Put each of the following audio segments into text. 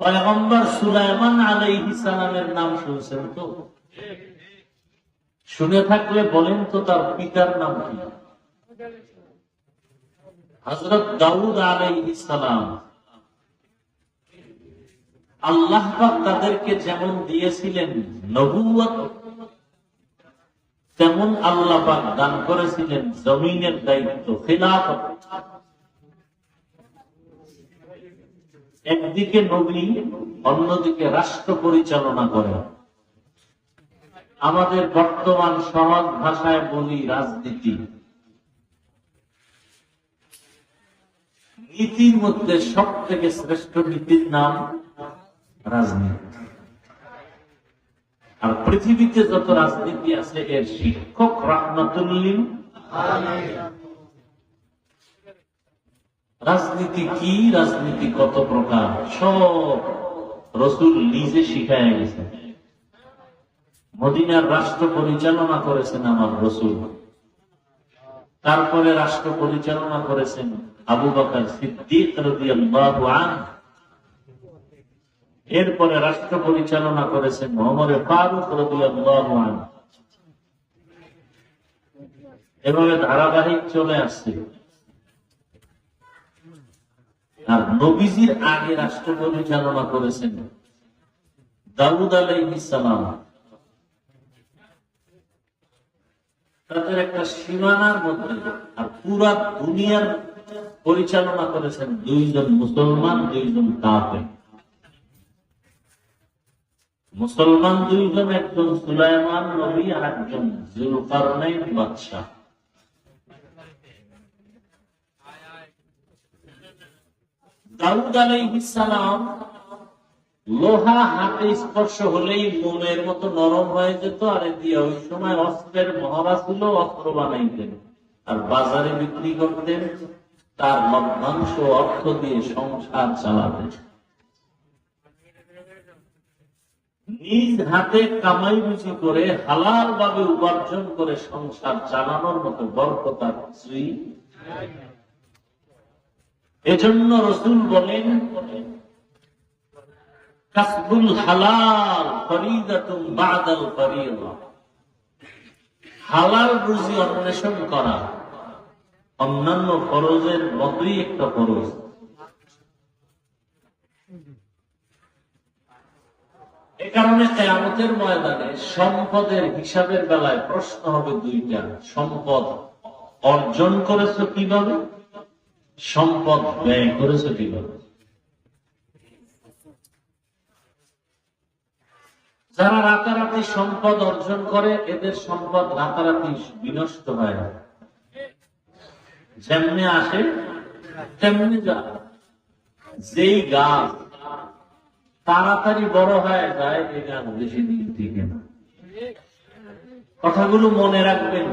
পয়গম্বর সুলাইমান আলাইহিস সালামের নাম শুনছেন তো? শুনে থাকলে বলেন তো তার পিতার নাম কি? হযরত দাউদ আলাইহিস সালাম। আল্লাহ পাক তাদেরকে যেমন দিয়েছিলেন নবুয়ত, তেমন আল্লাহ পাক দান করেছিলেন জমিনের দায়িত্ব, খিলাফত। একদিকে নবী, অন্যদিকে রাষ্ট্র পরিচালনা করে। আমাদের বর্তমান সহজ ভাষায় বলি রাজনীতি। নীতির মধ্যে সব থেকে শ্রেষ্ঠ নীতির নাম রাজনীতি। আর পৃথিবীতে যত রাজনীতি আছে এর শিক্ষক রাহমাতুল লিল আলামিন। রাজনীতি কি, রাজনীতি কত প্রকার, সব রাসূল নিজে শিখায় গেছেন। মদিনার রাষ্ট্র পরিচালনা করেছেন আমার রাসূল, তারপরে রাষ্ট্র পরিচালনা করেছেন আবু বকর সিদ্দিক রাদিয়াল্লাহু আনহু, এরপরে রাষ্ট্র পরিচালনা করেছেন ওমর ফারুক রাদিয়াল্লাহু আনহু। এভাবে ধারাবাহিক চলে আসছে। আর নবীজির আগে রাষ্ট্র পরিচালনা করেছেন দাউদ আলাইহিস সালাম। তাদের একটা সীমানার মধ্যে, আর পুরা দুনিয়ার পরিচালনা করেছেন দুইজন মুসলমান, দুইজন কাফের। মুসলমান দুইজন, একজন সুলাইমান নবী আর একজন যুলকারনাইন বাদশা। দাউদ আলাইহিস সালাম লোহা হাতে স্পর্শ হলেই মনের মতো নরম হয়ে যেত, আর দিয়ে ওই সময় অস্ত্রের মহড়া ছিল, অস্ত্র বানাইতেন আর বাজারে বিক্রি করতেন, তার লভ্যাংশ অর্থ দিয়ে সংসার চালাতেন। নিজ হাতে কামাই রুজি করে হালাল ভাবে উপার্জন করে সংসার চালানোর মতো বরকত আর কিছুই। এজন্য রাসূল বলেন, কাসবুল হালাল ফরিদাতুন বাদাল ফরিদা। হালাল রুজি অন্বেষণ করা অন্যান্য ফরজের মতোই একটা ফরজ। এ কারণে কিয়ামতের ময়দানে সম্পদের হিসাবের বেলায় প্রশ্ন হবে দুইটা: সম্পদ অর্জন করেছো কিভাবে, সম্পদ ব্যয় করেছো কিভাবে। যারা রাতারাতি সম্পদ অর্জন করে, এদের সম্পদ রাতারাতি বিনষ্ট হয় না, যেমনি আসে তেমনি যায়। যেই গাছ তাড়াতাড়ি বড় হয়ে যায়, এই গাছ বেশি দিন টিকে না। কথাগুলো মনে রাখবেন।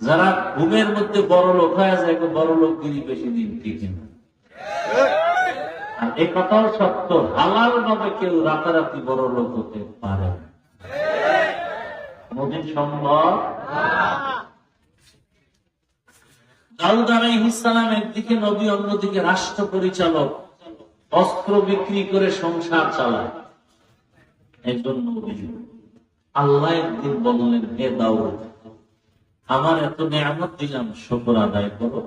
যারা ঘুমের মধ্যে বড় লোক হয়ে যায়, বড় লোকগিরি বেশি দিন টিকে না। আর এই কথাও সত্য, হালাল ভাবে কেউ রাতারাতি বড় লোক হতে পারে না, কোনদিন সম্ভব। দাউদ আলাইহিস সালাম একদিকে নবী, অন্যদিকে রাষ্ট্র পরিচালক, অস্ত্র বিক্রি করে সংসার চালায়। একজন নবী। আল্লাহ একদিন বললেন, হে দাউদ, আমার এত নিয়ামত দিলাম, শুকর আদায় করো।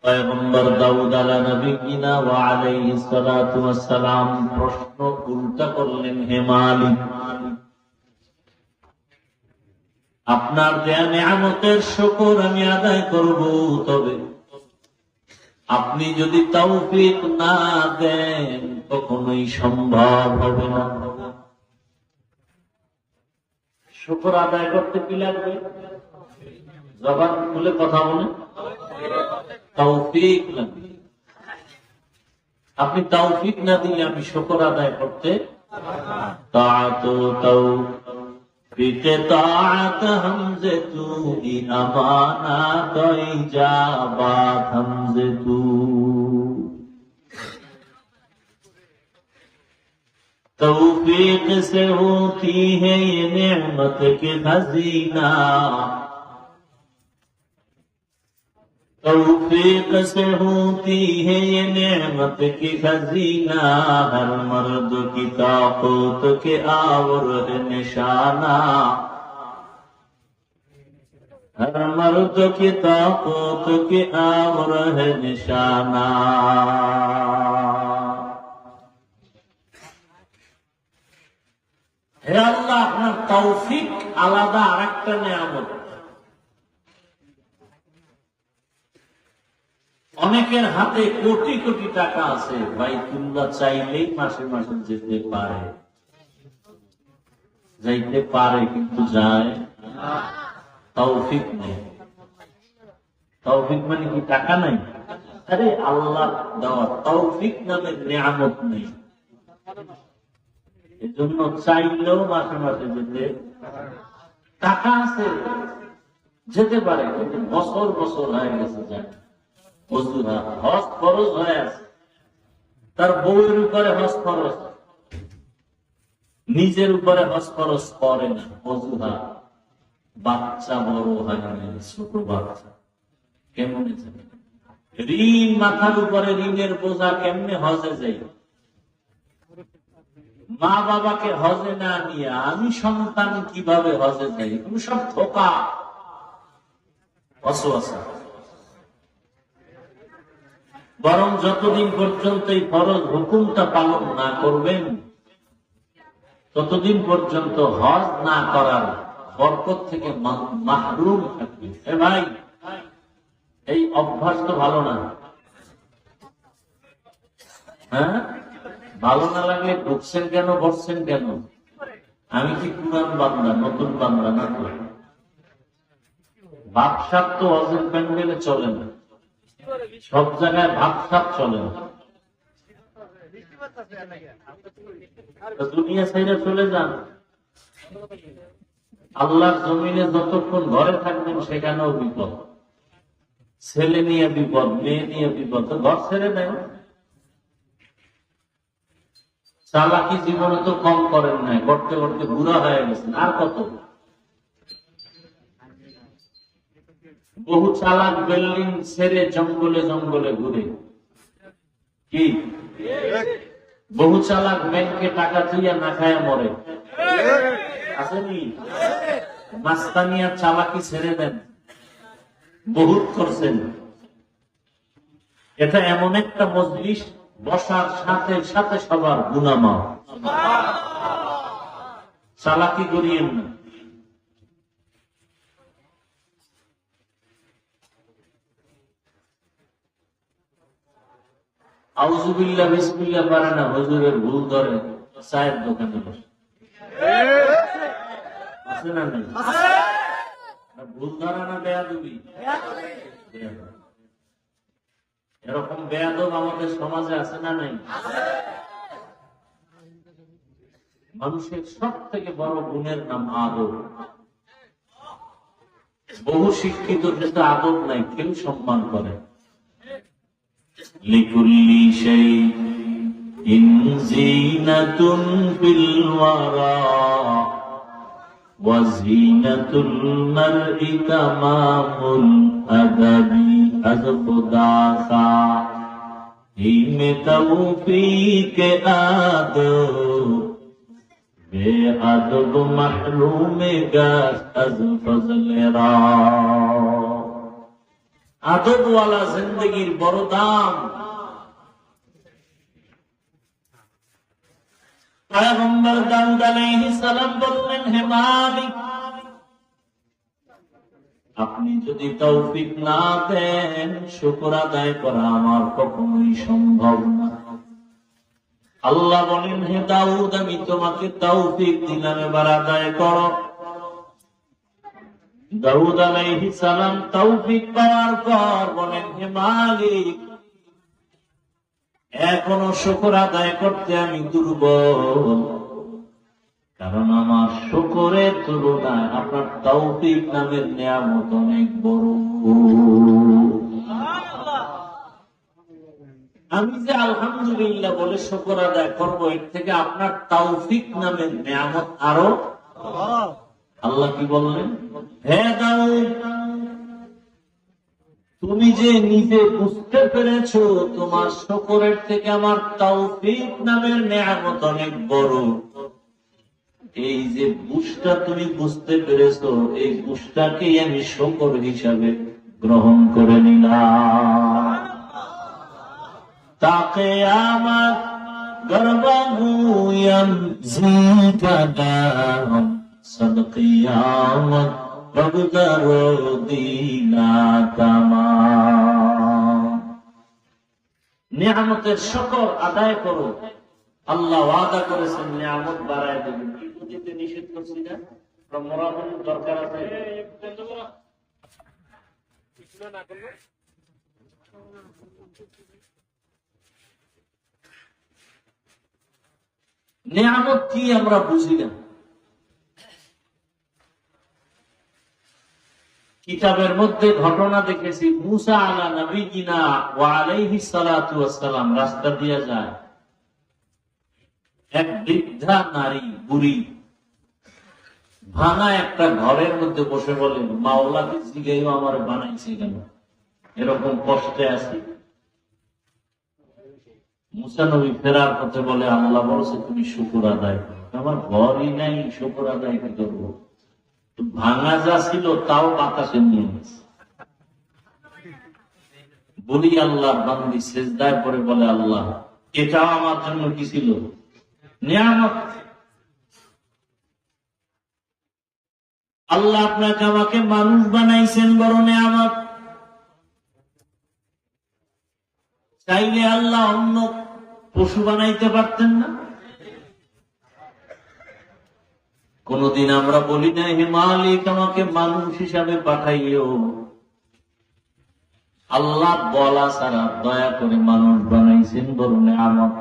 পয়গম্বর দাউদ আলা নবিয়িনা ওয়া আলাইহিস সালাতু ওয়াস সালাম প্রশ্ন উল্টা করলেন, হে মালিক, আপনার দেয়া নিয়ামতের শুকর আমি আদায় করব, তবে আপনি যদি তৌফিক না দেন কখনোই সম্ভব হবে না। শুকর আদায় করতে কি লাগবে? জবান খুলে কথা বলে, তৌফিক লাগবে। আপনি তৌফিক না দিলে আমি শুকর আদায় করতে তাআত হামজে তু আমানাত ইজাবাত হামজে তু। तौफीक से होती है ये नेमत के खजीना, तौफीक से होती है ये नेमत की खजीना, हर मर्द की ताकत के आवर है निशाना, हर मर्द की ताकत के आवर है निशाना। হে আল্লাহ, আপনার তৌফিক আলাদা আরেকটা নিয়ামত। অনেকের হাতে কোটি কোটি টাকা আছে, বাইতুল্লাহ চাইলেই মাসে মাসে যেতে পারে, যাইতে পারে, কিন্তু যায় তৌফিক নেই। তৌফিক মানে কি টাকা নাই? আরে আল্লাহ দেওয়া তৌফিক নামের নিয়ামত নেই। এজন্য চাইলেও মাসে মাসে যেতে, টাকা আছে যেতে পারে, কিন্তু বছর বছর হয়ে গেছে যায়। হজ খরচ হয়ে আছে, তার বউয়ের উপরে হজ খরচ, নিজের উপরে হজ খরচ করে না। অজুহা বাচ্চা বড় হয় না, ছোট বাচ্চা কেমনে যাবে? ঋণ মাথার উপরে, ঋণের বোঝা কেমনে হজে যাই? মা বাবাকে হজে না নিয়ে আমি সন্তান কিভাবে হজে যাই? তুমি সব ধোকা, অসুয়াশা। বরং যতদিন পর্যন্ত এই ফরজ হুকুমটা পালন না করবেন, ততদিন পর্যন্ত হজ না করার বরকত থেকে মাহরুম থাকবেন। এ ভাই, এই অভ্যাস তো ভালো না। হ্যাঁ, ভালো না লাগলে ঢুকছেন কেন, বসছেন কেন? আমি কি পুরান বান্দা, নতুন বান্দা না? তো ভাবসাব তো হজের প্যান্ডেলে চলে না, সব জায়গায় ভাবসাব চলে না। দুনিয়া ছেড়ে চলে যান, আল্লাহর জমিনে যতক্ষণ ঘরে থাকবেন সেখানেও বিপদ, ছেলে নিয়ে বিপদ, মেয়ে নিয়ে বিপদ, ঘর ছেড়ে নেন। চালাকি জীবনে তো কম করেন নাই, করতে করতে বুড়া হয়ে গেছেন, আর কত? বহু চালাক বিল্ডিং ছেড়ে জঙ্গলে জঙ্গলে ঘুরে, কি বহু চালাক ব্যাংকে টাকা দিয়ে না খায়া মরে, আসেনি? মাস্তানিয়া চালাকি ছেড়ে দেন, বহুত করছেন। এটা এমন একটা মজলিস, বসার সাথে সাথে সবার গুনাহ মাফ। চালাকি করিয়েন না। আউযুবিল্লাহ বিসমিল্লাহ পারে না, হুজুরের ভুল ধরে চায়ের দোকানে বসে, আছে না? নেই? ভুল ধরা না বেয়াদবি? এরকম বেয়াদব আমাদের সমাজে আছে না? নাই? মানুষের সব থেকে বড় গুণের নাম আদব। বহু শিক্ষিত কিন্তু আদব নাই, কেউ সম্মান করে। লিকুল্লি শাইইন যিনাতুন ফিল ওয়ারা ওয়া যিনাতুল মারই তামামুল আদাবি। আযফদাসা হিমে তৌফিক আদব বে আদব মাহরুমে গাস আজ ফজলেরা। আদবওয়ালা জিন্দগির বড় দাম। পয়গম্বর দাউদ আলাইহিস সালাম বললেন, হে মালিক, আপনি যদি তৌফিক না দেন, শুকর আদায় করা আমার কখনোই সম্ভব না। আল্লাহ বলেন, হে দাউদ, আমি তোমাকে তৌফিক দিলাম, এবার আদায় করো। দাউদ আলাইহিস সালাম তৌফিক পাওয়ার পর বলেন, হে মালিক, এখনো শুকর আদায় করতে আমি দুর্বল, কারণ আমার শুকরের তুলনায় আপনার তৌফিক নামের নিয়ামত অনেক বড়। আমি যে আলহামদুলিল্লাহ বলে শুকর আদায় করবো, এর থেকে আপনার তৌফিক নামের নিয়ামত আরো। আল্লাহ কি বললেন? হে দাউদ, তুমি যে নিজে বুঝতে পেরেছো তোমার শুকরের থেকে আমার তাওফীক নামের নেয়ামত অনেক বড়, এই যে বুঝটা তুমি বুঝতে পেরেছো, এই বুঝটাকেই আমি শুকর হিসাবে গ্রহণ করে নিলাম। তাকে আমার গর্বাহুয়াম জিকাদাম সদকিয়ামত রবদারো দিনা তামাম। নিয়ামতের শুকর আদায় করো, আল্লাহ ওয়াদা করেছেন নিয়ামত বাড়ায় দেবেন। কিন্তু দিতে নিষেধ করছি না, মরার দরকার আছে। নিয়ামত কি আমরা বুঝি না। কিতাবের মধ্যে ঘটনা দেখেছি, মুসা আলা নবিয়িনা ওয়া আলাইহিস সালাতু ওয়াস সালাম রাস্তা দিয়ে যায়, এক বৃদ্ধা নারী বুড়ি ভাঙা একটা ঘরের মধ্যে বসে বলেন, মাওলাকে জিজ্ঞাসা আমার বানাইছে কেন, এরকম কষ্টে আছি। মুসা নবী ফেরার পথে বলে, আল্লাহ বলছে তুমি শুকর আদায় করো, আমার ঘরই নাই, শুকর আদায় কি করবো? ভাঙা যা ছিল তাও বাতাসে নিয়ে গেছে। বলি আল্লাহর বান্দি সেজদায় পড়ে বলে, আল্লাহ এটাও আমার জন্য কি ছিল? নিয়ামত। আল্লাহ আপনাকে আমাকে মানুষ বানাইছেন, বড় নিয়ামত। চাইলে আল্লাহ অন্য পশু বানাইতে পারতেন না? কোনদিন আমরা বলি না, হে মালিক আমাকে মানুষ হিসাবে পাঠাইও। আল্লাহ বলা ছাড়া দয়া করে মানুষ বানাইছেন, বড় নিয়ামত।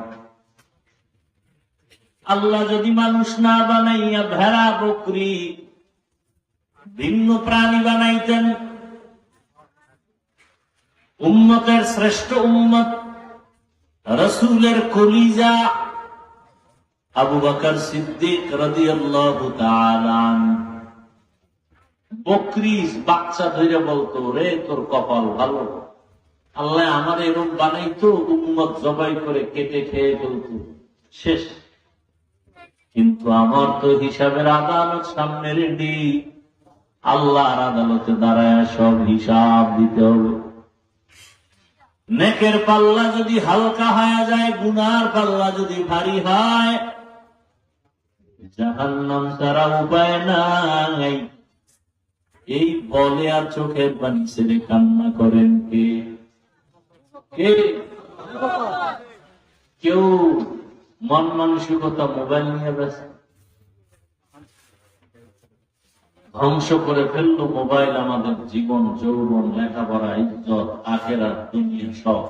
আল্লাহ যদি মানুষ না বানাইয়া ভেড়া বকরি ভিন্ন প্রাণী বানাইতেন, উম্মতের শ্রেষ্ঠ উম্মত রাসূলের কলিজা আবু বকর সিদ্দিক রাদিয়াল্লাহু তাআলা আনহু বকরি বাচ্চা ধরে বলতো, রে তোর কপাল ভালো, আল্লাহ আমার এরকম বানাইতো, উম্মত জবাই করে কেটে খেয়ে ফেলতো, শেষ। কিন্তু আমার তো হিসাবের আদালত সামনে রেডি, আল্লাহর আদালতে দাঁড়ায় সব হিসাব দিতে হবে। নেকের পাল্লা যদি হালকা হয়ে যায়, গুনার পাল্লা যদি ভারী হয়, জাহান্নাম ছাড়া উপায় নাই। এই বলে আর চোখের পানি ছেড়ে কান্না করেন কে? কে? কেউ মন মানসিকতা মোবাইল নিয়ে ব্যস্ত, ধ্বংস করে ফেললো মোবাইল আমাদের জীবন, যৌবন, লেখাপড়া, ইজ্জত, আখেরাত, দুনিয়া সব।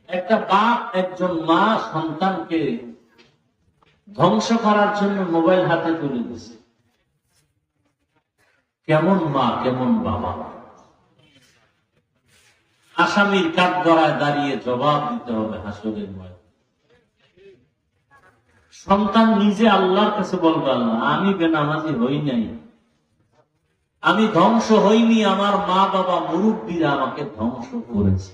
একটা বাপ, একজন মা সন্তানকে ধ্বংস করার জন্য মোবাইল হাতে তুলে দিছে। কেমন মা, কেমন বাবা? আসামির কাঠগড়ায় দাঁড়িয়ে জবাব দিতে হবে হাসরের ময়দানে। সন্তান নিজে আল্লাহর কাছে বলবে, আল্লাহ আমি বেনামাজি হই নাই, আমি ধ্বংস হইনি, আমার মা বাবা মুরব্বীরা আমাকে ধ্বংস করেছে।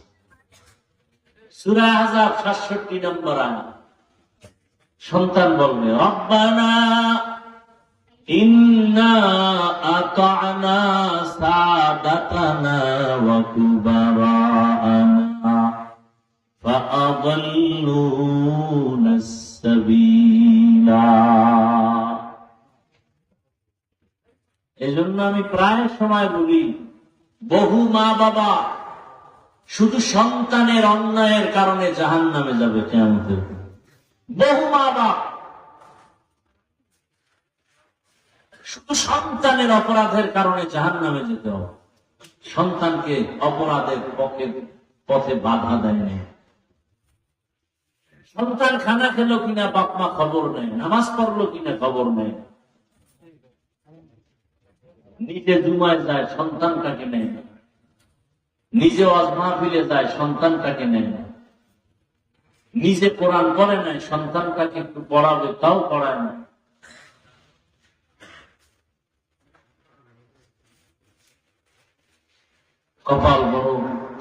সূরা আহজাব ৬৭ নম্বর আয়াত। সন্তান বলবে, রব্বানা ইন্না আতা'না সাদাতানা ওয়া কুবারানা ফাআদাল্লুনা সাবিলা। এজন্য আমি প্রায় সময় বলি, বহু মা বাবা শুধু সন্তানের অন্যায়ের কারণে জাহান্নামে যাবে কিয়ামতের দিন। বহু মা বাবা শুধু সন্তানের অপরাধের কারণে জাহান্নামে যেতে হবে, সন্তানকে অপরাধের পথে বাধা দেয় না। সন্তান খানা খেলো কিনা বাপ মা খবর নেই, নামাজ পড়লো কিনা খবর নেই, নিজে জুমায় যায় সন্তানটাকে নেয় না, নিজে ওয়াজ মাহফিলে যায় সন্তানটাকে নেয় না, নিজে কোরআন পড়ে নাই, সন্তানটাকে একটু পড়াবে তাও পড়ায় না। কপাল বড়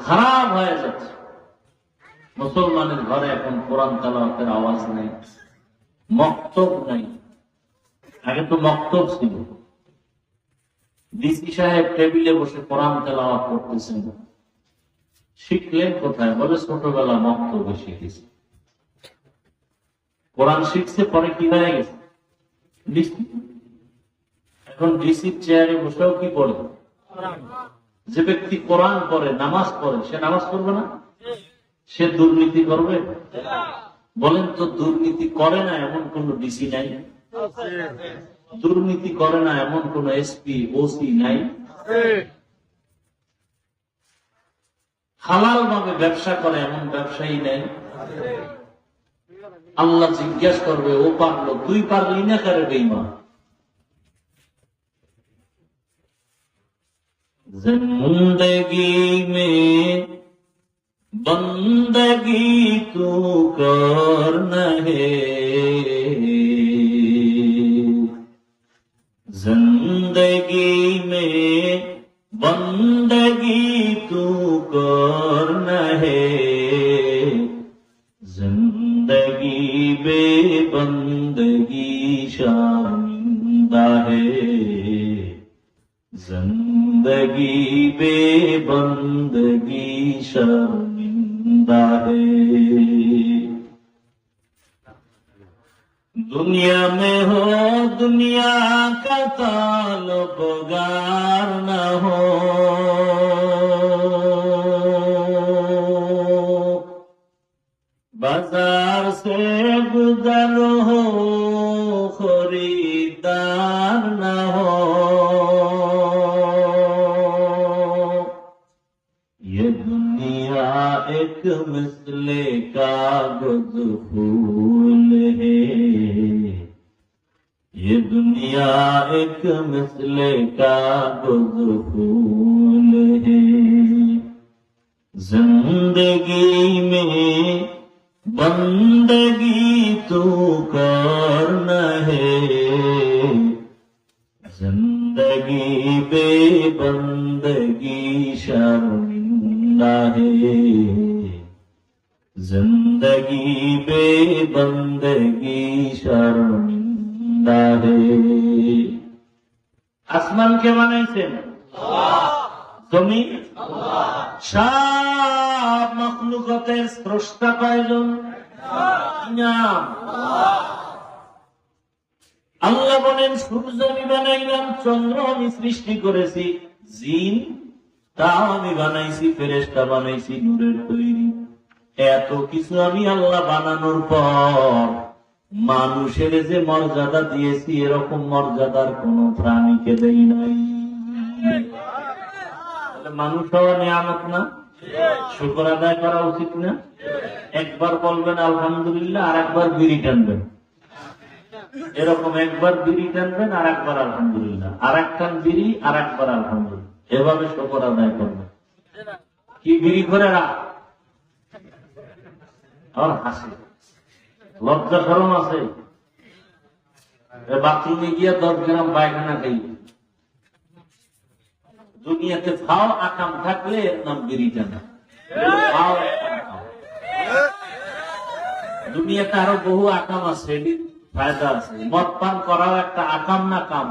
খারাপ হয়ে যাচ্ছে। মুসলমানের ঘরে এখন কোরআন তেলাওয়াতের আওয়াজ নেই, মক্তব নাই। আগে তো মক্তব ছিল, ডিসি সাহেব টেবিলে বসে কোরআন তেলাওয়াত করতেছেন, শিখলেন কোথায়? বলে ছোটবেলা মক্তবে শিখেছে। কোরআন শিখছে, পরে কি হয়ে গেছে? ডিসি। এখন ডিসির চেয়ারে বসেও কি পড়ে? যে ব্যক্তি কোরআন পড়ে, নামাজ পড়ে, সে নামাজ পড়বে না? সে দুর্নীতি করবে? বলেন তো, দুর্নীতি করে না এমন কোন ডিসি নাই? দুর্নীতি করে না এমন কোন এসপি ওসি নাই? হালাল ভাবে ব্যবসা করে এমন ব্যবসায়ী নাই? আল্লাহ জিজ্ঞাসা করবে, ও পারলো, তুই পারলি না করে বেঈমান। जिंदगी में बंदगी तू करना है, जिंदगी में बंदगी तू करना है, जिंदगी बेबंदगी शर्मिंदा है, जिंदगी बेबंदगी शर्मिंदा है। दुनिया में हो दुनिया का ताल्लुकदार न हो, बाजार से गुजर हो खरीदार न हो, ये दुनिया एक मिसले कागज फूल है, ये दुनिया एक मिसले कागज फूल है, जिंदगी में बंदगी तू करना है, जिंदगी बेबंदगी शर्मिंदा है, जिंदगी बेबंदगी शर्मिंदा है। আসমান কে বানাইছেন? জমিন? সব মাখলুকাতের স্রষ্টা কয়জন? আল্লাহ বলেন, সূর্য আমি বানাইলাম, চন্দ্র আমি সৃষ্টি করেছি, জিন তাও আমি বানাইছি, ফেরেশতা বানাইছি নূরের তৈরি। এত কিছু আমি আল্লাহ বানানোর পর মানুষের যে মর্যাদা দিয়েছি, এরকম মর্যাদার কোন প্রাণীকে দেই নাই। মানুষ হওয়া নিয়ামত না? শুকর আদায় করা উচিত না? একবার বলবেন আলহামদুলিল্লাহ, আর একবার বিড়ি টানবেন। এরকম একবার বিড়ি টানবেন, আর একবার আলহামদুলিল্লাহ, আর একখান বিড়ি, আর একবার আলহামদুলিল্লাহ, এভাবে শুকর আদায় করবেন। কি বিড়ি করে রাখ আর হাসি, লজ্জা শরম আছে? বাথরুমে গিয়া 10 গ্রাম পায়খানা খাই। দুনিয়াতে ফাও আকাম থাকলে এর নাম বিড়ি টানা। দুনিয়াতে আরো বহু আকাম আছে, ফায়দা আছে। মদ পান করাও একটা আকাম না কাম?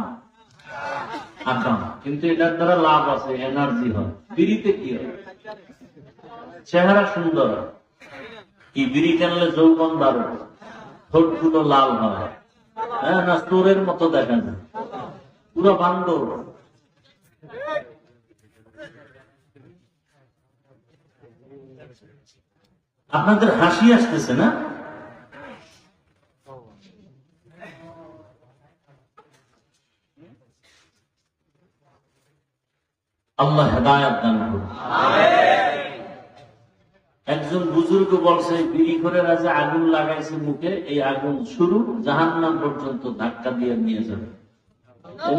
আকাম, কিন্তু এটার দ্বারা লাভ আছে, এনার্জি হয়। বিড়িতে কি হয়? চেহারা সুন্দর, কি বিড়ি টানলে যৌবন দারুণ, ঠোঁটগুলো লাল হয়, হ্যাঁ না চোরের মতো দেখা যায়, পুরো বান্দর। আপনাদের হাসি আসতেছে না? আল্লাহ হেদায়েত দান করুন। একজন বুজুর্গ বলছে, বিড়ি করে রাজা আগুন লাগাইছে মুখে, এই আগুন শুরু জাহান্নাম পর্যন্ত ধাক্কা দিয়ে নিয়ে যাবে।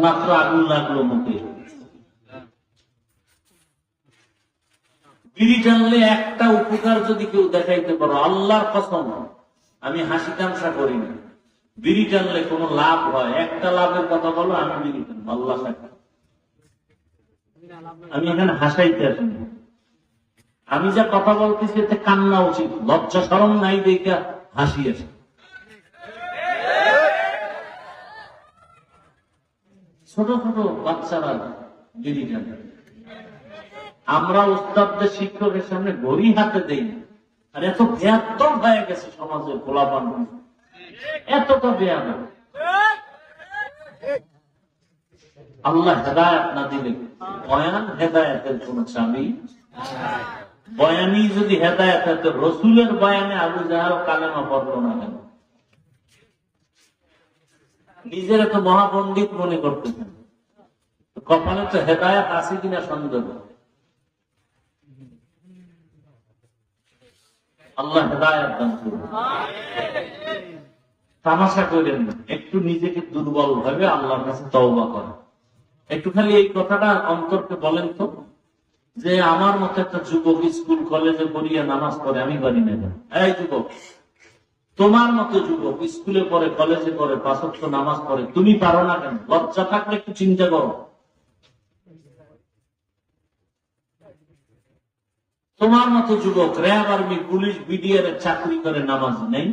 মাত্র আগুন লাগলো মুখে। বিড়ি টানলে একটা উপকার যদি কেউ দেখাইতে পারো, আল্লাহর কসম, আমি হাসি তামসা করি না, বিড়ি টানলে কোন লাভ হয়, একটা লাভের কথা বলো, আমি বিড়ি টানবো, আল্লাহ আমি এখানে হাসাইতে আসিনি। আমি যা কথা বলতেছি এতে কান্না উচিত, লজ্জা শরম নাই দেখে হাসি আসে। ছোট ছোট বাচ্চারা বিড়ি টানে, আমরা উস্তাদদের শিক্ষকের সামনে ঘড়ি হাতে দেই না। আর এত বেয়াদব হয়ে গেছে সমাজের গোলাপান, এতটা বেয়াদব। আল্লাহ হেদায়েত না দিলে বয়ান হেদায়েতের কোন চাবি। বয়ানি যদি হেদায়েত হতো, রসুলের বয়ানে আবু জাহাল কালেমা পড়লো না কেন? নিজের তো মহাপণ্ডিত মনে করতেছেন, কপালে তো হেদায়েত আছে কিনা সন্দেহ। আল্লাহ হেদায়েত দান করুন। তামাশা করেন না, একটু নিজেকে দুর্বল ভাবে আল্লাহর কাছে তওবা করেন। একটু খালি এই কথাটা অন্তরকে বলেন তো, যে আমার মতো একটা যুবক স্কুল কলেজে পড়িয়া নামাজ পড়ে, আমি পারি না কেন? এই যুবক, তোমার মতো যুবক স্কুলে পড়ে, কলেজে পড়ে, 5 ওয়াক্ত নামাজ পড়ে, তুমি পারো না কেন? লজ্জা থাকলে একটু চিন্তা করো। তোমার মতো যুবক র্যাব, আর্মি, পুলিশ, বিডিআর চাকরি করে, নামাজ নেই,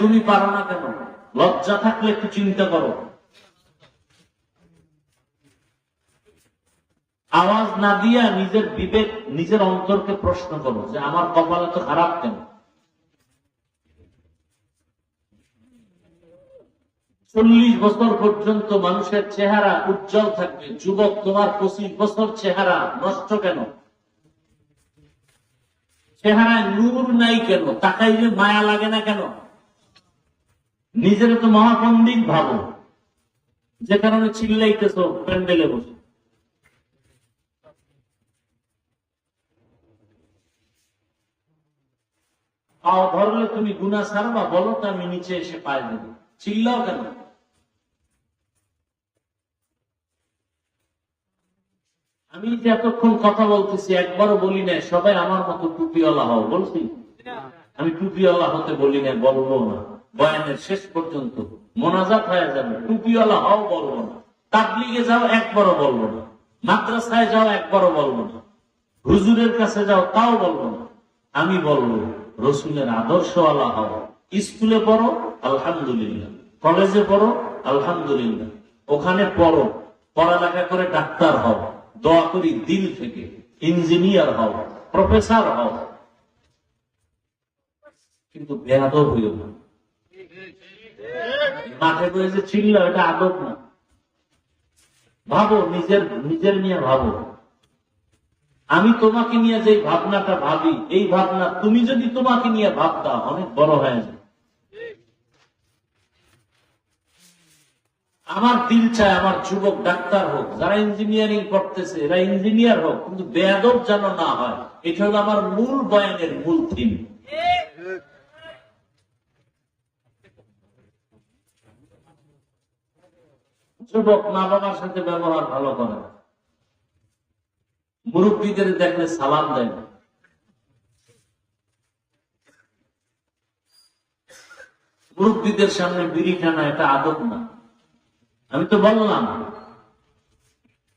তুমি পারো না কেন? লজ্জা থাকলে একটু চিন্তা করো। আওয়াজ না দিয়া নিজের বিবেক, নিজের অন্তরকে প্রশ্ন করো যে আমার কপালে তো খারাপ কেন? 40 বছর পর্যন্ত মানুষের চেহারা উজ্জ্বল থাকবে, যুবক তোমার 25 বছর চেহারা নষ্ট কেন? চেহারায় নূর নাই কেন? তাকাইলে মায়া লাগে না কেন? নিজের তো মহাপণ্ডিত ভাবো, যে কারণে চিল্লাইতেছ প্যান্ডেলে বসে। পাও ধরলে তুমি গুনাহ ছাড়বা, বলো তো আমি নিচে এসে পায়ে দেবো, চিল্লাও কেন? আমি যে এতক্ষণ কথা বলতেছি একবারও বলি না সবাই আমার মতো টুপিওয়ালা হও, বলছি? আমি টুপিওয়ালা হতে বলি না, বলবো না। বয়ানের শেষ পর্যন্ত মোনাজাত হয়ে যাবে, টুপিওয়ালা হও বলবো না। তাবলিগে যাও একবারও বলবো না, মাদ্রাসায় যাও একবারও বলবো না, হুজুরের কাছে যাও তাও বলবো না। আমি বলবো রসুলের আদর্শওয়ালা হও। স্কুলে পড়ো আলহামদুলিল্লাহ, কলেজে পড়ো আলহামদুলিল্লাহ, ওখানে পড়ো, পড়ালেখা করে ডাক্তার হও, দোয়া করি দিল থেকে, ইঞ্জিনিয়ার হও, প্রফেসর হও, কিন্তু বেয়াদব হইও না। মাঠে বসে যে চিল্লা, এটা আদব না। ভাবো, নিজের নিয়ে ভাবো। আমি তোমাকে নিয়ে যে ভাবনাটা ভাবি, এই ভাবনা তুমি যদি তোমাকে নিয়ে ভাবতা অনেক বড় হয়ে যায়। আমার দিল চায় আমার যুবক ডাক্তার হোক, যারা ইঞ্জিনিয়ারিং করতেছে এরা ইঞ্জিনিয়ার হোক, কিন্তু বেয়াদব যেন না হয়। এটা হলো আমার মূল বয়ানের মূল থিম। যুবক মা বাবার সাথে ব্যবহার ভালো করে, মুরব্বীদের দেখলে সালাম দেয় না, মুরব্বীদের সামনে বিড়ি টানা এটা আদব না। আমি তো বললাম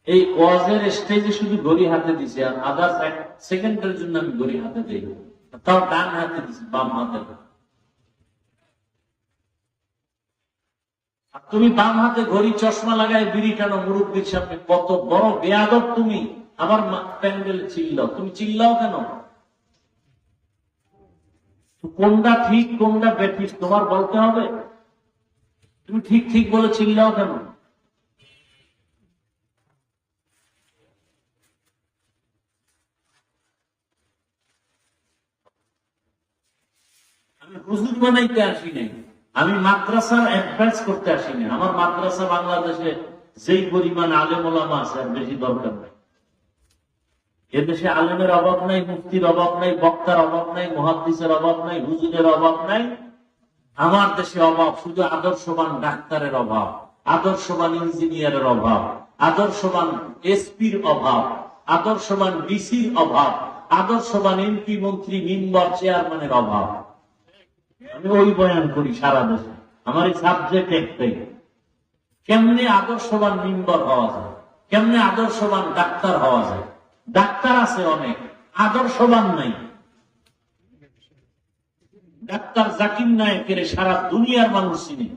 এই ওয়াজের স্টেজে শুধু ঘড়ি হাতে দিছি, আর আদার্স 1 সেকেন্ডের জন্য আমি ঘড়ি হাতে দিই, তাও ডান হাতে দিছি, বাম হাতে না। তুমি বাম হাতে ঘড়ি চশমা লাগায় বিড়ি টানো মুরব্বীর সামনে, কত বড় বেয়াদব তুমি। আবার প্যান্ডেলে চিল্লাও, তুমি চিল্লাও কেন? কোনটা ঠিক কোনটা বেঠিক তোমার বলতে হবে। তুমি ঠিক ঠিক বলে চিল্লাও কেন? আমি হুজুর বানাইতে আসি নাই, আমি মাদ্রাসার অ্যাডভাইস করতে আসি না। আমার মাদ্রাসা বাংলাদেশে যেই পরিমাণ আলেম ওলামা আছে আর বেশি দরকার নাই। এদেশে আলেমের অভাব নাই, মুফতির অভাব নাই, বক্তার অভাব নাই, মুহাদ্দিসের অভাব নাই, হুজুরের অভাব নাই। আমার দেশে অভাব শুধু আদর্শবান ডাক্তারের অভাব, আদর্শবান ইঞ্জিনিয়ারের অভাব, আদর্শবান এসপির অভাব, আদর্শবান ডিসির অভাব, আদর্শবান এমপি মন্ত্রী মেম্বার চেয়ারম্যানের অভাব। আমি ওই বয়ান করি সারা দেশে। আমার এই সাবজেক্ট একটাই, কেমনে আদর্শবান মেম্বার হওয়া যায়। কেমনে আদর্শবান ডাক্তার হওয়া যায়? ডাক্তার আছে অনেক, আদর্শবান নাই। ডাক্তার জাকির নায়েকের সারা দুনিয়ার মানুষ চিনে,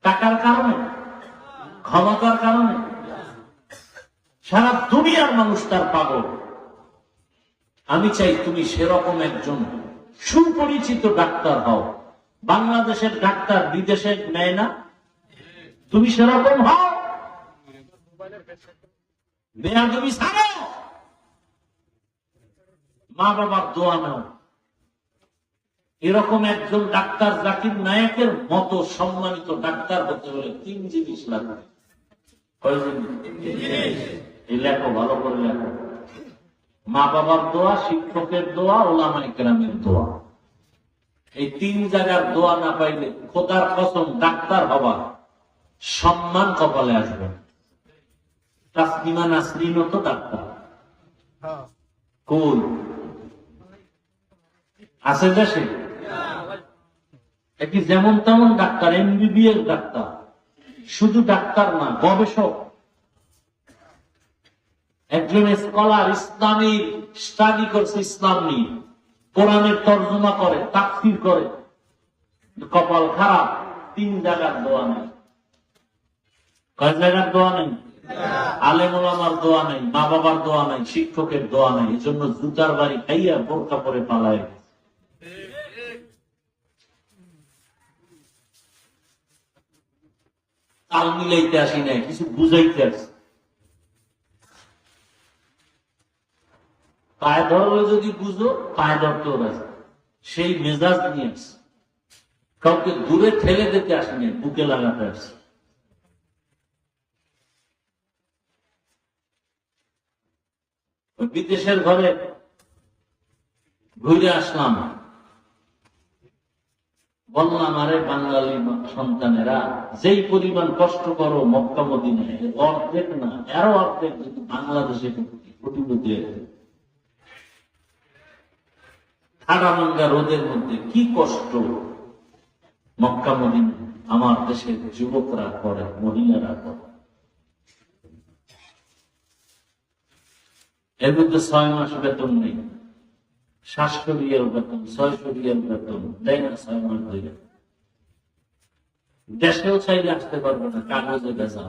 টাকার কারণে, ক্ষমতার কারণে সারা দুনিয়ার মানুষ তার পাগল। আমি চাই তুমি সেরকম একজন সুপরিচিত ডাক্তার হও। বাংলাদেশের ডাক্তার বিদেশে নেয় না, তুমি সেরকম হও। বেয়াদবি ছাড়ো, মা বাবার দোয়া নাও। এরকম একজন ডাক্তার জাকির নায়েকের মতো সম্মানিত ডাক্তার হতে হলে 3 জিনিস লাগবে। এই লেখো, ভালো করে লেখো। মা বাবার দোয়া, শিক্ষকের দোয়া, ওলামায়ে কেরামের দোয়া। এই 3 জায়গার দোয়া না পাইলে খোদার কসম ডাক্তার হবা সম্মান কপালে আসবে। তাসলিমা নাসরিনও তো ডাক্তার, কোন আছে দেশে? একটি যেমন তেমন ডাক্তার, এমবিবিএস ডাক্তার। শুধু ডাক্তার না, গবেষক, একজন স্কলার, ইসলামী স্টাডি করছে, ইসলাম নিয়ে কোরআনের তর্জমা করে, তাফসীর করে। কপাল খারাপ, 3 জায়গার দোয়া নেই। কয় জায়গার দোয়া নেই? আলেম ওলামার দোয়া নেই, মা বাবার দোয়া নাই, শিক্ষকের দোয়া নাই। এই জন্য জুতার বাড়ি খাইয়া বোরকা পরে পালায়। তাল মিলাইতে আসি নাই, কিছু বুঝাইতে আসি। পায়ে ধরলে যদি বুঝো, পায়ে ধরতেও রাজি, সেই মেজাজ নিয়ে আসি। কাউকে দূরে ঠেলে দিতে আসি নাই, বুকে লাগাতে আসি। বিদেশের ঘরে ঘুরে আসলাম, বললাম আরে বাঙালি সন্তানেরা যেই পরিমাণ কষ্ট করো মক্কা মদিনায়, অর্ধেক না আরো অর্ধেক যদি বাংলাদেশে কোটিপতি হয়েছে। ঠাডামাঙ্গা রোদের মধ্যে কি কষ্ট মক্কা মদিনায় আমার দেশের যুবকরা করে, মহিলারা করে। এর মধ্যে 6 মাস বেতন নেই, 700 রিয়াল বেতন, 600 রিয়াল বেতন দেয় না 6 মাস ধরে। দেশেও চাইলে আসতে পারবে না, কাগজে বেচা।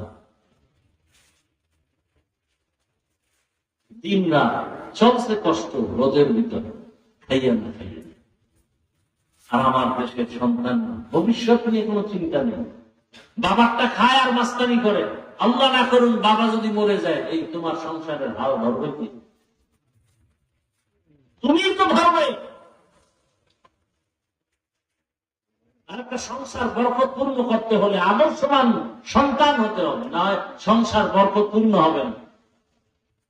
দিন রাত চলছে কষ্ট রোদের ভিতরে, খাইয়া না খাইয়া। আর আমার দেশের সন্তান ভবিষ্যৎ নিয়ে কোনো চিন্তা নেই, বাবারটা খায় আর মাস্তানি করে। আল্লাহ না করুন বাবা যদি মরে যায়, এই তোমার সংসারের হাল ধরবে কি? তুমি তো ধরবে। আর একটা সংসার বরকতপূর্ণ করতে হলে আদর্শবান সন্তান হতে হবে, না হয় সংসার বরকতপূর্ণ হবে না।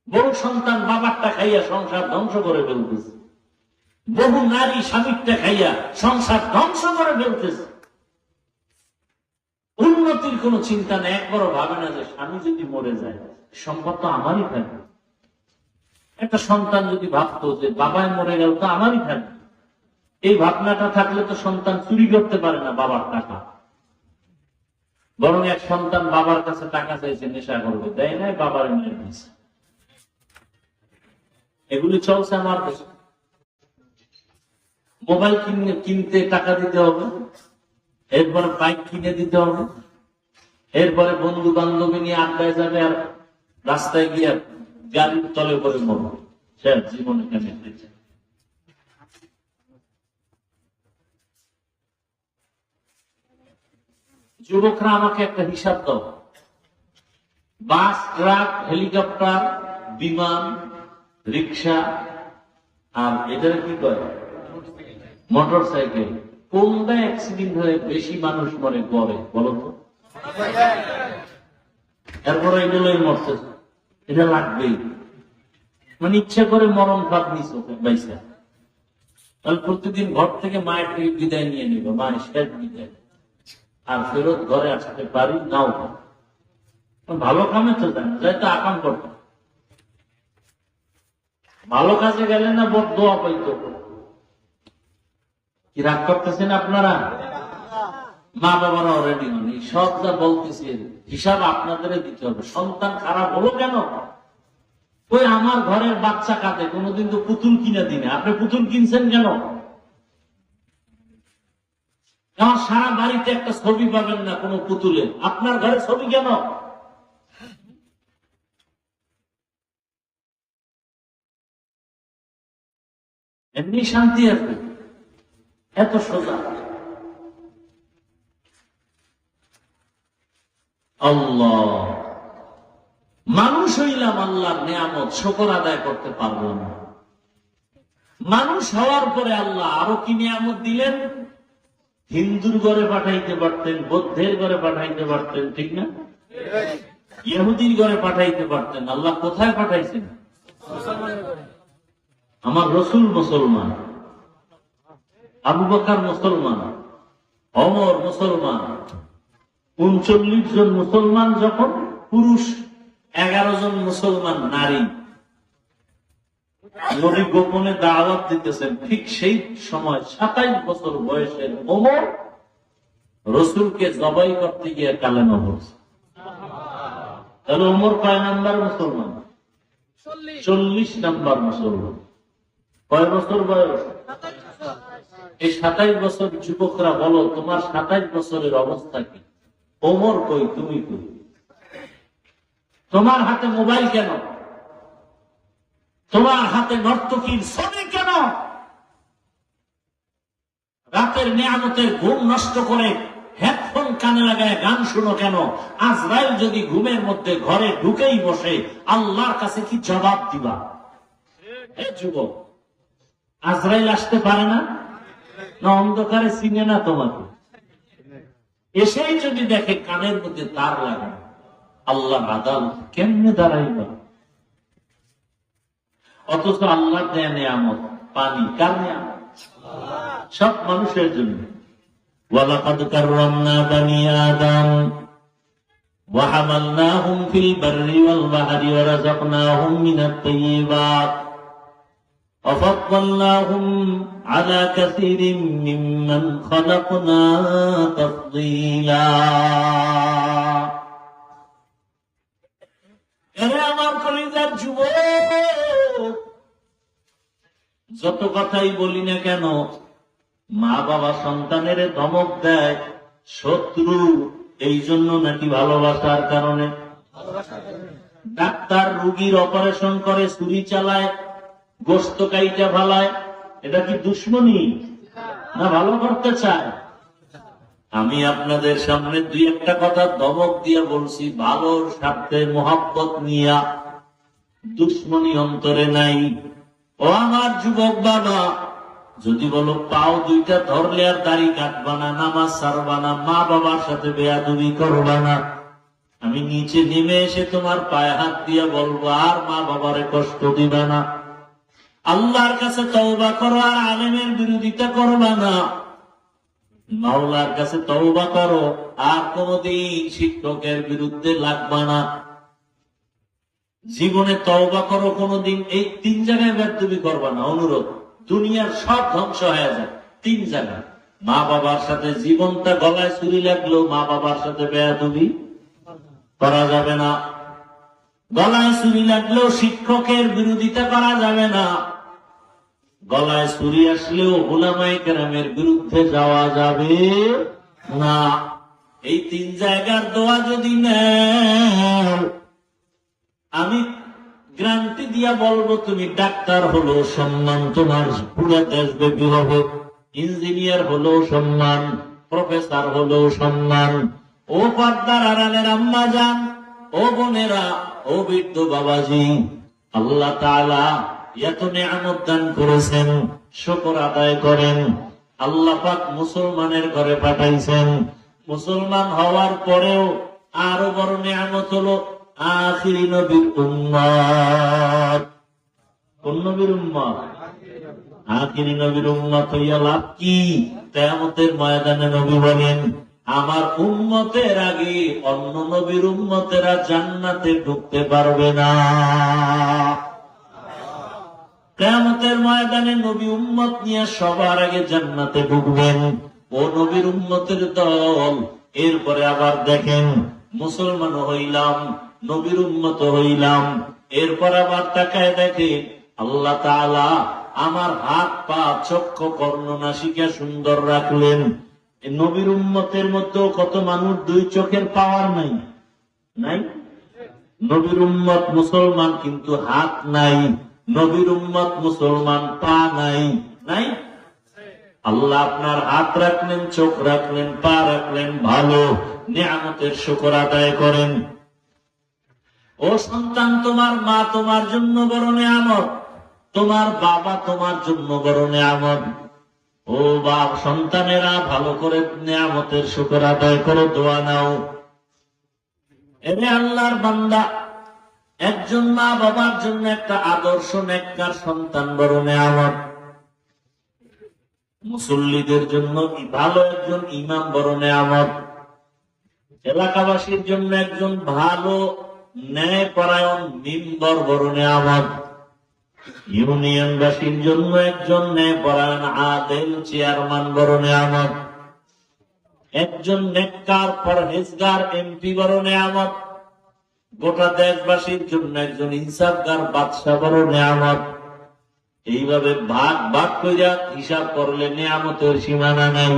বহু সন্তান বাবারটা খাইয়া সংসার ধ্বংস করে ফেলতেছে, বহু নারী স্বামীরটা খাইয়া সংসার ধ্বংস করে ফেলতেছে। উন্নতির কোন চিন্তা নেই, একবারও ভাবে না যে স্বামী যদি মরে যায় সম্পদ তো আমারই থাকবে। একটা সন্তান যদি ভাবতো যে বাবায় মরে গেল তো আমারই থাকবে, এই ভাবনাটা থাকলে তো সন্তান চুরি করতে পারে না বাবার টাকা। বরং এক সন্তান বাবার কাছে টাকা চাইছে, নেশা করবে, দেয় নাই, বাবার মেরে দিয়েছে। এগুলি চলছে আমার দেশে। মোবাইল কিনতে টাকা দিতে হবে, এরপরে বাইক কিনে দিতে হবে, এরপরে বন্ধু বান্ধবী নিয়ে আড্ডায় যাবে, আর রাস্তায় গিয়ে গাড়ির তলে পরে মরবে। সে জীবনে কেমন দিচ্ছে। যুবকরা আমাকে একটা হিসাব দাও, বাস, ট্রাক, হেলিকপ্টার, বিমান, রিক্সা, আর এদের কি করে মোটর সাইকেল, কোনটা অ্যাক্সিডেন্ট হয়ে বেশি মানুষ মরে গড়ে বলো তো? এরপরে এগুলোই মরতেছে, এটা লাগবেই। মানে ইচ্ছা করে মরণ ফাঁদ নিচ্ছে বাইসা। তাহলে প্রতিদিন ঘর থেকে মায়ের থেকে বিদায় নিয়ে নিব, মায়ের শেষ বিদায়, আর ফেরত ঘরে আসতে পারি নাও। ভালো কামে তো যায় না, যাই তো আকাম করতে। ভালো কাজে গেলে না বড় দোয়া পাইতো। কি রাগ করতেছেন আপনারা? মা বাবারা অলরেডি মানে সব যা বলতেছে হিসাব আপনাদের দিতে হবে। সন্তান খারাপ হলো কেন? ওই আমার ঘরের বাচ্চা কাঁদে, কোনোদিন তো পুতুল কিনে দিনে, আপনি পুতুল কিনছেন কেন? আমার সারা বাড়িতে একটা ছবি পাবেন না কোনো পুতুলের, আপনার ঘরে ছবি কেন? এমনি শান্তি আসবে, এত সোজা। আল্লাহ, মানুষ হইলাম আল্লাহর নিয়ামত, শুকর আদায় করতে পারবো না। মানুষ হওয়ার পরে আল্লাহ আরো কি নিয়ামত দিলেন? হিন্দুর ঘরে পাঠাইতে পারতেন, বৌদ্ধের ঘরে পাঠাইতে পারতেন, ঠিক না? ইহুদির ঘরে পাঠাইতে পারতেন। আল্লাহ কোথায় পাঠাইছেন? আমার রসুল মুসলমান, আবু বকর মুসলমান, ওমর মুসলমান, 39 জন মুসলমান যখন পুরুষ, 11 জন মুসলমান নারী, নবী গোপনে দাওয়াত দিতেছেন। ঠিক সেই সময় 27 বছর বয়সের ওমর রসুলকে জবাই করতে গিয়ে কালেমা পড়ছে। তাহলে ওমর কয় নাম্বার মুসলমান? 40 নাম্বার মুসলমান। কয় বছর বয়স? এই 27 বছর যুবকরা বলো, তোমার 27 বছরের অবস্থা কি? ওমর কই, তুমি কই? তোমার হাতে মোবাইল কেন? তোমার হাতে নর্তকীর ছবি কেন? রাতের নিয়ামতের ঘুম নষ্ট করে হেডফোন কানে লাগায় গান শুনো কেন? আজরাইল যদি ঘুমের মধ্যে ঘরে ঢুকেই বসে, আল্লাহর কাছে কি জবাব দিবা? হে যুবক, আজরাইল আসতে পারে না? না অন্ধকারে চিনে না তোমাকে? এসেই যদি দেখে কানের মধ্যে তার লাগে, আল্লাহর আদালত কেমনে দাঁড়াইবা? অথচ আল্লাহর দেয়া নিয়ামত পানি, কার নিয়ামত? সব মানুষের জন্য। ওয়ালাকাদ কাররামনা বানি আদম ওয়া হামালনাহুম ফিল বাররি ওয়াল বাহরি ওয়া রাযাকনাহুম মিনাত তাইয়্যিবাত ওয়া ফাদ্দালনাহুম আলা কাসীরিম মিম্মান খালাকনা তাফদীলা। আরে আমার কলিজার যুবক, যত কথাই বলি না কেন, মা বাবা সন্তানের ধমক দেয় শত্রু এই জন্য নাকি ভালোবাসার কারণে? ডাক্তার রোগীর অপারেশন করে, ছুরি চালায়, গোশত কাইটা ফালায়, এটা কি দুশ্মনী না ভালো করতে চায়? আমি আপনাদের সামনে দুই একটা কথা ধমক দিয়ে বলছি ভালোর স্বার্থে, মোহাব্বত নিয়া, দুশ্মনী অন্তরে নাই। ও আমার যুবক বাবা, যদি বলো পাও দুইটা ধরলে আর দাড়ি কাটবা না, নামাজ ছাড়বা না, মা বাবার সাথে বেয়াদবি করবা না, আমি নিচে নেমে এসে তোমার পায়ে হাত দিয়ে বলবো আর মা বাবারে কষ্ট দিবা না, আল্লাহর কাছে তওবা করো, আর আলেমের বিরোধিতা করবা না, মাওলার কাছে তওবা করো, আর কোনদিন শিক্ষকের বিরুদ্ধে লাগবা না, জীবনে তওবা করো, কোনদিন এই 3 জায়গায় বেয়াদবি করবা না। অনুরোধ, দুনিয়ার সব ধ্বংস হয়ে যায় 3 জায়গায়। মা বাবার সাথে জীবনটা গলায় ছুরি লাগলেও মা বাবার সাথে বেয়াদবি করা যাবে না। গলায় ছুরি লাগলেও শিক্ষকের বিরোধিতা করা যাবে না। গলায় ছুরি আসলেও উলামায়ে কেরামের বিরুদ্ধে যাওয়া যাবে না। এই 3 জায়গার দোয়া যদি নেও, আমি গ্যারান্টি দিয়া বলবো, তুমি ডাক্তার হলো সম্মান তোমার পুরো দেশব্যাপী হবে, ইঞ্জিনিয়ার হলো সম্মান, প্রফেসর হলো সম্মান। ও পর্দার আড়ালের আম্মা জান, ও বোনেরা, ও বৃদ্ধ বাবাজি, আল্লাহ তাআলা এত নিয়ামত দান করেছেন, শুকর আদায় করেন। আল্লাহ পাক মুসলমানের ঘরে পাঠাইছেন, মুসলমান হওয়ার পরেও আরো বড় নিয়ামত হলো আখিরি নবীর উম্মত। কোন নবীর উম্মত? আখিরি নবীর উম্মত হইয়া লাভ কি? কিয়ামতের ময়দানে নবী বলেন, আমার উম্মতের আগে অন্য নবীর উম্মতেরা জান্নাতে ঢুকতে পারবে না। কিয়ামতের ময়দানে নবী উম্মত নিয়ে সবার আগে জান্নাতে ঢুকবেন। ও নবীর উম্মতের দল, এরপরে আবার দেখেন মুসলমান হইলাম, নবীর উম্মত হইলাম, এরপর আবার তাকায় দেখে আল্লাহ তাআলা আমার হাত পা চক্ষু কর্ণ নাসিকা সুন্দর রাখলেন। নবীর উম্মতের মধ্যেও কত মানুষ দুই চোখের পাওয়ার নাই, নাই? নবীর উম্মত মুসলমান কিন্তু হাত নাই, নবীর উম্মত মুসলমান পা নাই, নাই? আল্লাহ আপনার হাত রাখলেন, চোখ রাখলেন, পা রাখলেন, ভালো নিয়ামতের শুকর আদায় করেন। ও সন্তান, তোমার মা তোমার জন্য বড় নিয়ামত, তোমার বাবা তোমার জন্য বড় নিয়ামত। ও বাপ, সন্তানেরা ভালো করে নিয়ামতের শুকর আদায় করো, দোয়া নাও। এরে আল্লাহর বান্দা, একজন মা বাবার জন্য একটা আদর্শ নেককার সন্তান বড় নিয়ামত। মুসল্লিদের জন্য ভালো একজন ইমাম বড় নিয়ামত। এলাকাবাসীর জন্য একজন ভালো ন্যায়পরায়ণ মিম্বর বড় নিয়ামত। ইউনিয়নবাসীর জন্য একজন ন্যায়পরায়ণ আদেল চেয়ারম্যান বড় নিয়ামত। একজন নেককার পরহেজগার এমপি বড় নিয়ামত। গোটা দেশবাসীর জন্য একজন ইনসাফগার বাদশা বড় নিয়ামত। এইভাবে ভাগ ভাগ কইরা হিসাব করলে নিয়ামতের সীমানা নাই।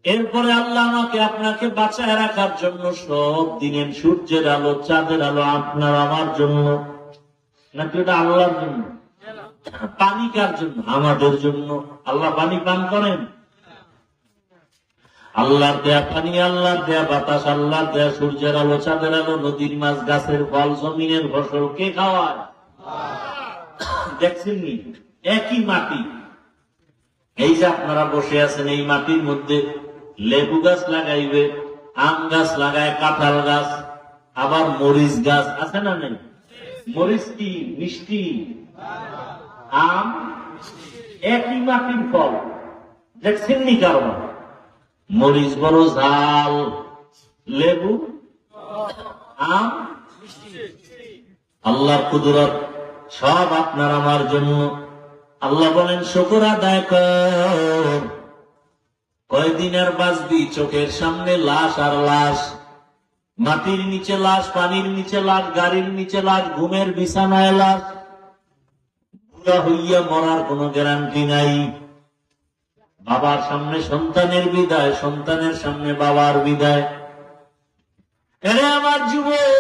এরপরে আল্লাহ আমাকে আপনাকে বাঁচায় রাখার জন্য সব দিনের সূর্যের আলো, চাঁদের আলো আপনার আমার জন্য, নাকি ওটা আল্লাহর জন্য? পানি কার জন্য? আমাদের জন্য। আল্লাহ পানি পান করেন? আল্লাহর দেয়া পানি, আল্লাহর দেয়া বাতাস, আল্লাহর দেয়া সূর্যের আলো, চাঁদের আলো, নদীর মাছ, গাছের ফল, জমিনের ফসল কে খাওয়ায়? দেখছেন নি? একই মাটি। এই যে আপনারা বসে আছেন, এই মাটির মধ্যে লেবু গাছ লাগাইবে, আম গাছ লাগায়, কাঁঠাল গাছ, আবার মরিচ গাছ আছে না নেই? মরিচ কি মিষ্টি, আম একই মাটির ফল। দেখছেন নি? কারণ মরিচ বড় ঝাল, লেবু আম আল্লাহর কুদরত সব আপনার আমার জন্য। আল্লাহ বলেন শুকর আদায় কর। কয়দিন আর বাঁচবি? চোখের সামনে লাশ আর লাশ, মাটির নিচে লাশ, পানির নিচে লাশ, গাড়ির নিচে লাশ, ঘুমের বিছানায় লাশ। বুড়া হইয়া মরার কোনো গ্যারান্টি নাই। বাবার সামনে সন্তানের বিদায়, সন্তানের সামনে বাবার বিদায়। এরে আমার যুবক,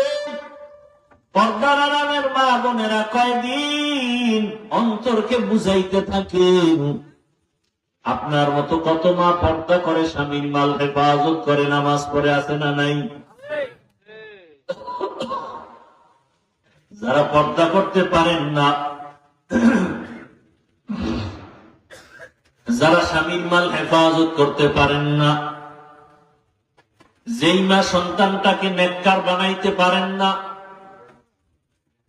পর্দার আড়ালের মা বোনেরা, কয়দিন অন্তরকে বুঝাইতে থাকেন। আপনার মতো কত মা পর্দা করে, স্বামীর মাল হেফাজত করে, নামাজ পড়ে, আছে না নাই? যারা পর্দা করতে পারেন না, যারা স্বামীর মাল হেফাজত করতে পারেন না, যেই মা সন্তানটাকে নেককার বানাইতে পারেন না,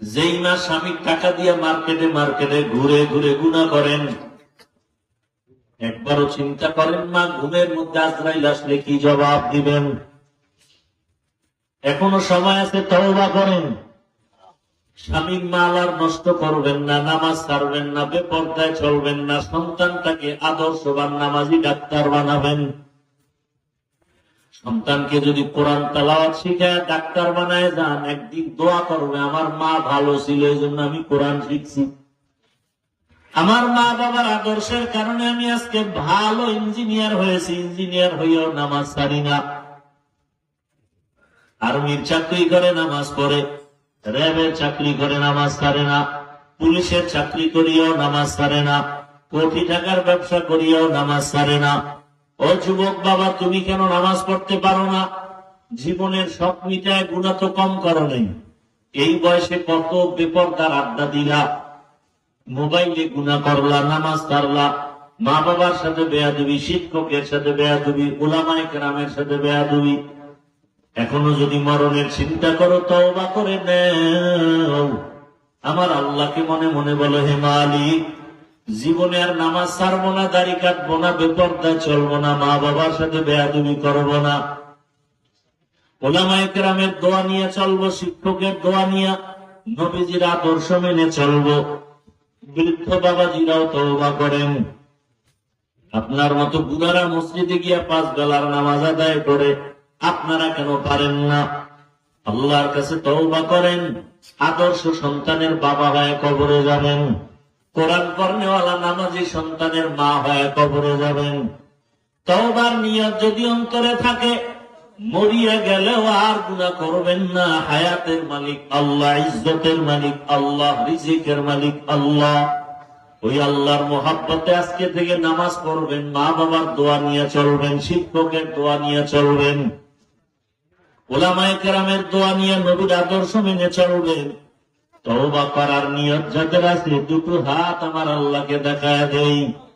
যেই মা স্বামীর টাকা দিয়ে মার্কেটে মার্কেটে ঘুরে ঘুরে গুনাহ করেন, একবারও চিন্তা করেন মা ঘুমের মধ্যে আজরাইল আসলে কি জবাব দিবেন? এখনো সময় আছে, তওবা করেন। স্বামীর মাল আর নষ্ট করবেন না, নামাজ ছাড়বেন না, বেপরদায় চলবেন না, সন্তানটাকে আদর্শবান নামাজি ডাক্তার বানাবেন। সন্তানকে যদি কোরআন তেলাওয়াত শিখায় ডাক্তার বানায় যান, একদিন দোয়া করবে, আমার মা ভালো ছিল এই জন্য আমি কোরআন শিখছি, আমার মা বাবার আদর্শের কারণে আমি আজকে ভালো ইঞ্জিনিয়ার হয়েছি, ইঞ্জিনিয়ার হইয়াও নামাজ ছাড়ি না। আর্মির চাকরি করে নামাজ পড়ে, র্যাবের চাকরি করে নামাজ ছাড়ে না, পুলিশের চাকরি করিয়াও নামাজ ছাড়ে না, কোটি টাকার ব্যবসা করিয়াও নামাজ ছাড়ে না। ও যুবক বাবা, তুমি কেন নামাজ পড়তে পারো না? জীবনের সব মিটায়, গুনাহ তো কম করো নাই। এই বয়সে কত বেপরদার আড্ডা দিলা, মোবাইলে গুনাহ করলা, নামাজ ছাড়লা, মা বাবার সাথে বেয়াদবি, শিক্ষকের সাথে বেয়াদবি, উলামায়ে কেরামের সাথে বেয়াদবি। এখনো যদি মরণের চিন্তা করো, তওবা করে নাও। আমার আল্লাহকে মনে মনে বলো, হে মালিক, জীবনে আর নামাজ ছাড়বো না, দাড়ি কাটবো না, বেপরদায় চলবো না, মা বাবার সাথে বেয়াদবি করবো না, উলামায়ে কেরামের দোয়া নিয়ে চলবো, শিক্ষকের দোয়া নিয়ে, নবীজির আদর্শ মেনে চলবো। বৃদ্ধ বাবাজিরাও তওবা করেন। আপনার মতো বুড়ারা মসজিদে গিয়া 5 বেলার নামাজ আদায় করে, আপনারা কেন পারেন না? আল্লাহর কাছে তওবা করেন, আদর্শ সন্তানের বাবা হয়ে কবরে যাবেন, কোরআন পড়নেওয়ালা নামাজি সন্তানের মা হয়ে কবরে যাবেন। তওবার নিয়ত যদি অন্তরে থাকে, মরিয়া গেলেও আর গুনাহ করবেন না। হায়াতের মালিক আল্লাহ, ইজ্জতের মালিক আল্লাহ, রিজিকের মালিক আল্লাহ। ওই আল্লাহর মোহাব্বতে আজকে থেকে নামাজ পড়বেন, মা বাবার দোয়া নিয়ে চলবেন, শিক্ষকের দোয়া নিয়ে চলবেন, উলামায়ে কেরামের দোয়া নিয়ে নবীর আদর্শ মেনে চলবেন। তওবা করার নিয়ত যাদের আছে, দুটো হাত আমার আল্লাহকে দেখায় দেই।